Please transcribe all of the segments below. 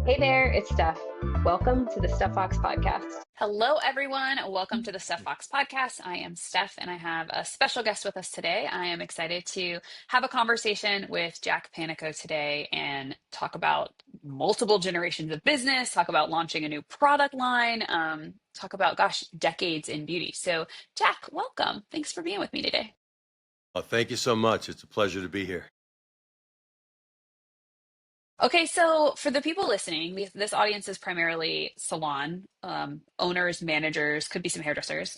Hey there, it's Steph. Welcome to the Stef Fox podcast. Hello, everyone. Welcome to the Stef Fox podcast. I am Steph, and I have a special guest with us today. I am excited to have a conversation with Jack Panico today and talk about multiple generations of business, talk about launching a new product line, talk about, gosh, decades in beauty. So, Jack, welcome. Thanks for being with me today. Thank you so much. It's a pleasure to be here. Okay, so for the people listening, this audience is primarily salon owners, managers, could be some hairdressers.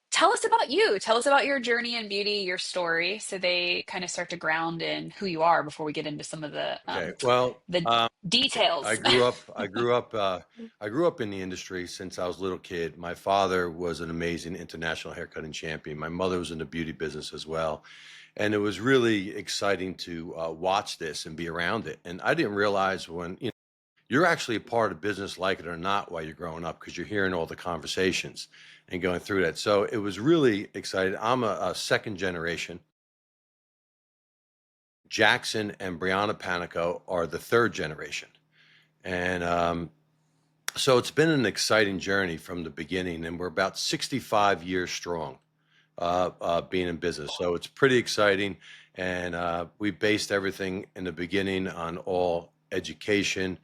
Tell us about you. Tell us about your journey in beauty, your story, so they kind of start to ground in who you are before we get into some of Okay. Well, the I details. grew up. I grew up in the industry since I was a little kid. My father was an amazing international haircutting champion. My mother was in the beauty business as well, and it was really exciting to watch this and be around it. And I didn't realize when you're actually a part of business, like it or not, while you're growing up, because you're hearing all the conversations and going through that. So it was really exciting. I'm a second generation. Jackson and Brianna Panico are the third generation. And so it's been an exciting journey from the beginning, and we're about 65 years strong being in business. So it's pretty exciting. And we based everything in the beginning on all education.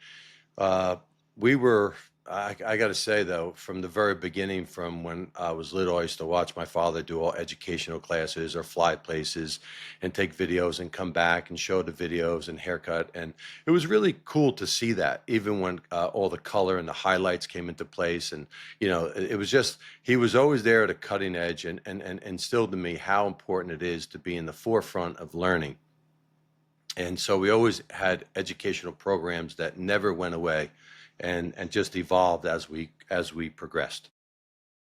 Uh, we were, I got to say though, from the very beginning, from when I was little, I used to watch my father do all educational classes or fly places and take videos and come back and show the videos and haircut. And it was really cool to see that, even when all the color and the highlights came into place. And, it was just, he was always there at a cutting edge and instilled in me how important it is to be in the forefront of learning. And so we always had educational programs that never went away and just evolved as we progressed.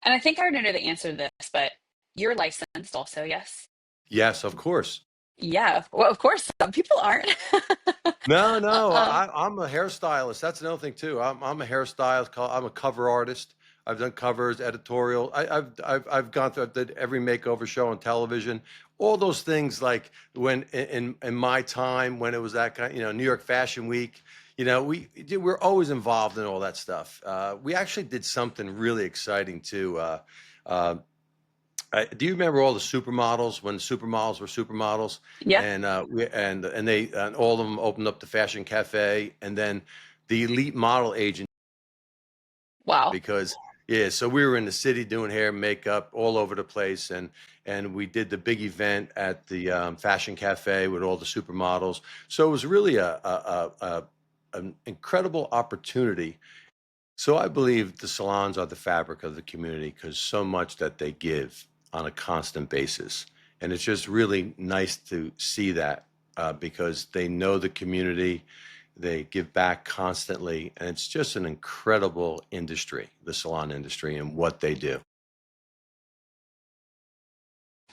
And I think I already know the answer to this, but you're licensed also, yes? Yes, of course. Yeah, well, of course, some people aren't. No, no, Um, I'm a hairstylist. That's another thing too. I'm a hairstylist. I'm a cover artist. I've done covers, editorial. I've gone through. I did every makeover show on television. All those things, like when in my time when it was that kind, New York Fashion Week. We're always involved in all that stuff. We actually did something really exciting too. Uh, do you remember all the supermodels when supermodels were supermodels, yeah, and and all of them opened up the fashion cafe, and then the elite model agent, wow. because yeah, so we were in the city doing hair, makeup all over the place, and we did the big event at the fashion cafe with all the supermodels. So it was really an incredible opportunity. So I believe the salons are the fabric of the community because so much that they give on a constant basis. And it's just really nice to see that because they know the community, they give back constantly, and it's just an incredible industry, the salon industry, and what they do.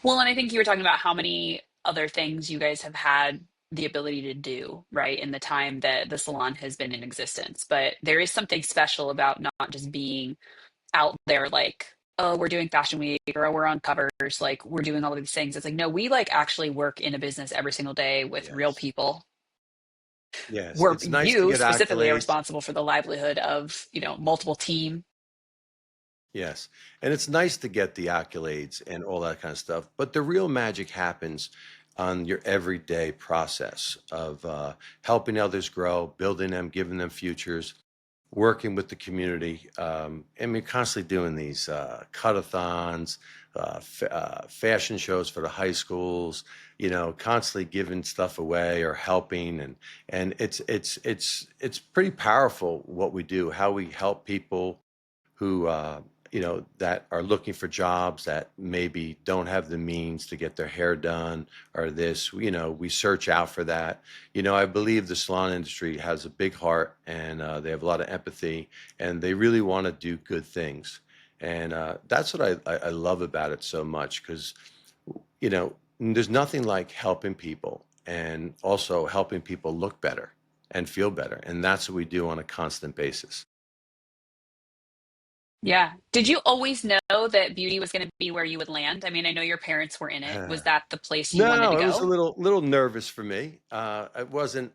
Well, and I think you were talking about how many other things you guys have had the ability to do, right, in the time that the salon has been in existence. But there is something special about not just being out there like, oh, we're doing fashion week or oh, we're on covers, like we're doing all of these things. It's like, no, we like actually work in a business every single day with real Yes. people Yes. where It's nice to you get specifically are accolades. responsible for the livelihood of, multiple team. Yes. And it's nice to get the accolades and all that kind of stuff. But the real magic happens on your everyday process of helping others grow, building them, giving them futures, working with the community. And we're constantly doing these cut-a-thons, fashion shows for the high schools, constantly giving stuff away or helping. And it's pretty powerful what we do, how we help people who that are looking for jobs that maybe don't have the means to get their hair done or this. We search out for that. I believe the salon industry has a big heart, and they have a lot of empathy, and they really want to do good things. And that's what I love about it so much, because there's nothing like helping people and also helping people look better and feel better, and that's what we do on a constant basis. Yeah. Did you always know that beauty was going to be where you would land? I mean, I know your parents were in it. Was that the place you wanted to No, it was a go? little nervous for me. It wasn't.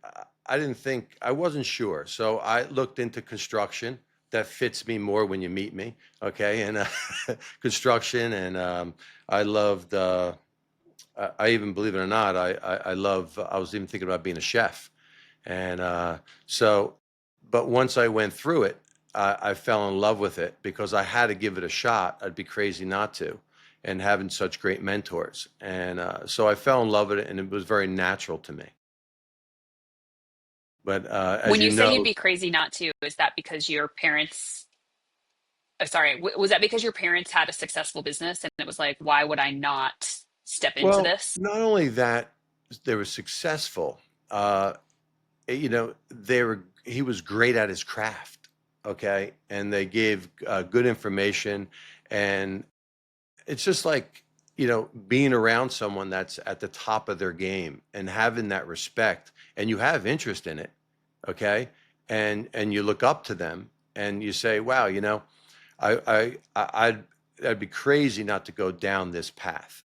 I didn't think, I wasn't sure. So I looked into construction. That fits me more when you meet me. Okay. And construction. And I loved, I even, believe it or not, I love, I was even thinking about being a chef. And so, but once I went through it, I fell in love with it because I had to give it a shot. I'd be crazy not to. And having such great mentors. And so I fell in love with it, and it was very natural to me. But as When you you say you'd know, be crazy not to, is that because your parents, sorry, was that because your parents had a successful business and it was like, why would I not step into well, this? not only that, they were successful. Uh, he was great at his craft. Okay. And they gave good information. And it's just like, being around someone that's at the top of their game and having that respect, and you have interest in it. Okay. And you look up to them and you say, wow, I'd be crazy not to go down this path.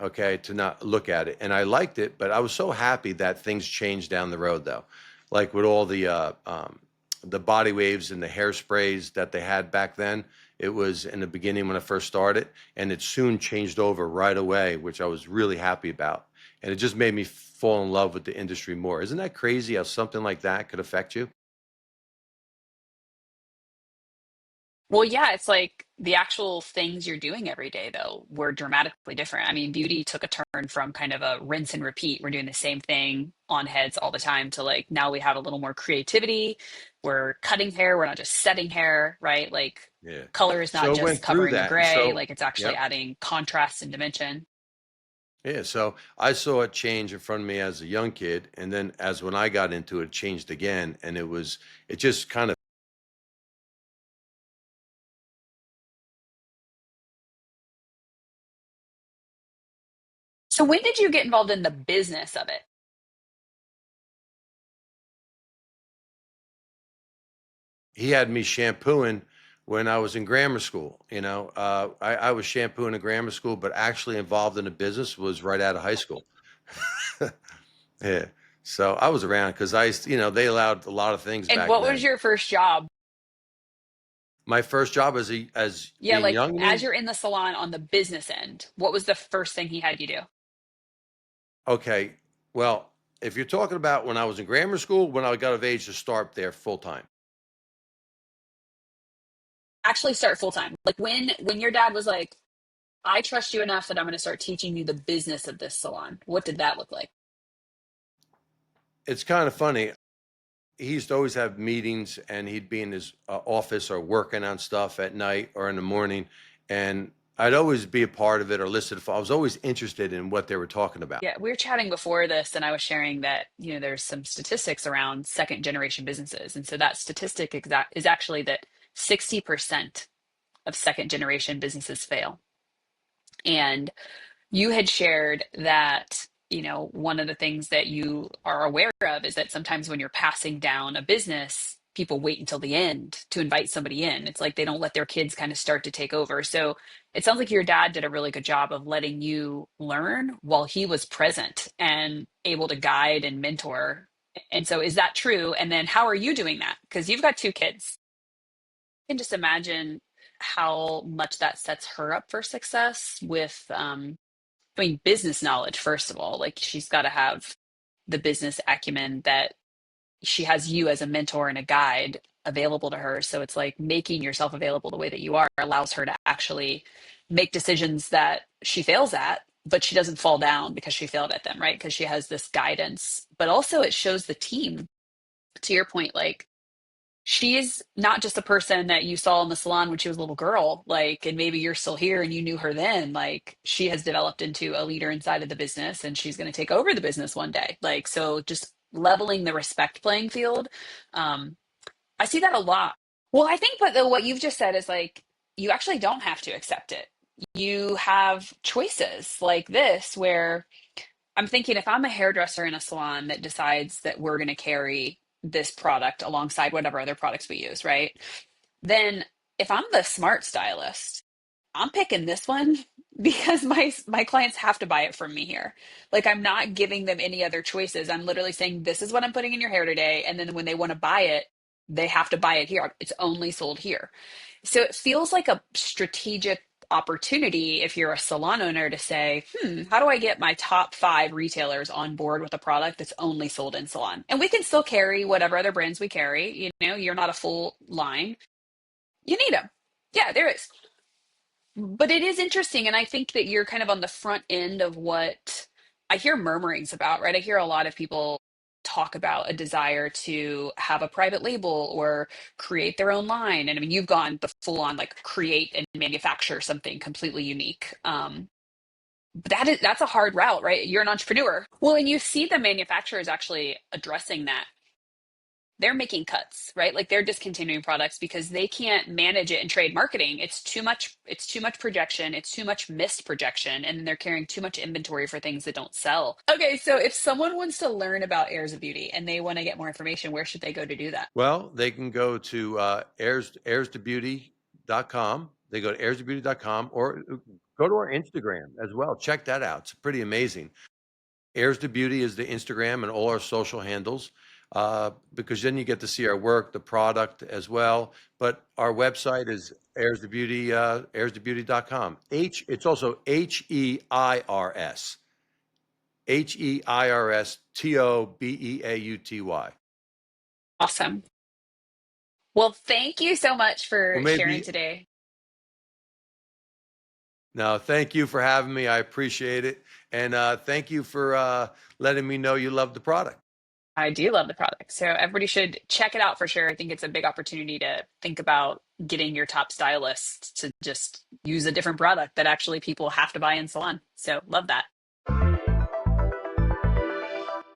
Okay, to not look at it. And I liked it, but I was so happy that things changed down the road, though, like with all the body waves and the hairsprays that they had back then. It was in the beginning when I first started, and it soon changed over right away, which I was really happy about. And it just made me fall in love with the industry more. Isn't that crazy how something like that could affect you? Well, yeah, it's like the actual things you're doing every day, though, were dramatically different. I mean, beauty took a turn from kind of a rinse and repeat. We're doing the same thing on heads all the time to like now we have a little more creativity. We're cutting hair, we're not just setting hair, right? Like Yeah. color is not So it just went through covering a that. And gray, so, like it's actually yep. adding contrast and dimension. Yeah, so I saw it change in front of me as a young kid, and then as when I got into it, it changed again, and it just kind of, So when did you get involved in the business of it? he had me shampooing when I was in grammar school. I was shampooing in grammar school, but actually involved in the business was right out of high school. Yeah, so I was around because they allowed a lot of things And back what was then. your first job? My first job as Yeah, being like young, you as mean? you're in the salon on the business end, what was the first thing he had you do? Okay, well, if you're talking about when I was in grammar school, when I got of age to start there full time. Actually start full time. Like when your dad was like, I trust you enough that I'm going to start teaching you the business of this salon. What did that look like? It's kind of funny. He used to always have meetings, and he'd be in his office or working on stuff at night or in the morning. And I'd always be a part of it or listen. I was always interested in what they were talking about. Yeah, we were chatting before this, and I was sharing that, there's some statistics around second generation businesses. And so that statistic is actually that 60% of second generation businesses fail. And you had shared that, one of the things that you are aware of is that sometimes when you're passing down a business, people wait until the end to invite somebody in. It's like they don't let their kids kind of start to take over. So it sounds like your dad did a really good job of letting you learn while he was present and able to guide and mentor. And so is that true? And then how are you doing that? Because you've got two kids. I can just imagine how much that sets her up for success with business knowledge, first of all. Like she's got to have the business acumen that she has you as a mentor and a guide available to her. So it's like making yourself available the way that you are allows her to actually make decisions that she fails at, but she doesn't fall down because she failed at them, right? Because she has this guidance. But also it shows the team, to your point, like she's not just a person that you saw in the salon when she was a little girl, like, and maybe you're still here and you knew her then. Like, she has developed into a leader inside of the business and she's going to take over the business one day. Like, so just leveling the respect playing field. Um, I see that a lot. Well, I think what you've just said is like, you actually don't have to accept it. You have choices like this where I'm thinking if I'm a hairdresser in a salon that decides that we're going to carry this product alongside whatever other products we use, right? Then if I'm the smart stylist, I'm picking this one because my clients have to buy it from me here. Like I'm not giving them any other choices. I'm literally saying this is what I'm putting in your hair today, and then when they want to buy it, they have to buy it here. It's only sold here. So it feels like a strategic opportunity if you're a salon owner to say, how do I get my top 5 retailers on board with a product that's only sold in salon? And we can still carry whatever other brands we carry. You're not a full line. You need them. Yeah, there is. But it is interesting, and I think that you're kind of on the front end of what I hear murmurings about, right? I hear a lot of people talk about a desire to have a private label or create their own line. And I mean, you've gone the full on like create and manufacture something completely unique. But that's a hard route, right? You're an entrepreneur. Well, and you see the manufacturers actually addressing that. They're making cuts, right? Like they're discontinuing products because they can't manage it in trade marketing. It's too much projection, it's too much missed projection, and they're carrying too much inventory for things that don't sell. Okay, so if someone wants to learn about Heirs of Beauty and they want to get more information, where should they go to do that? Well, they can go to heirstobeauty.com. They go to heirstobeauty.com or go to our Instagram as well. Check that out. It's pretty amazing. Heirs to Beauty is the Instagram and all our social handles, because then you get to see our work, the product as well. But our website is heirs to beauty, heirstobeauty.com. It's also HEIRSTOBEAUTY. Awesome. Well, thank you so much Well, for sharing maybe today. no, thank you for having me. I appreciate it. And thank you for letting me know you love the product. I do love the product. So everybody should check it out for sure. I think it's a big opportunity to think about getting your top stylist to just use a different product that actually people have to buy in salon. So love that.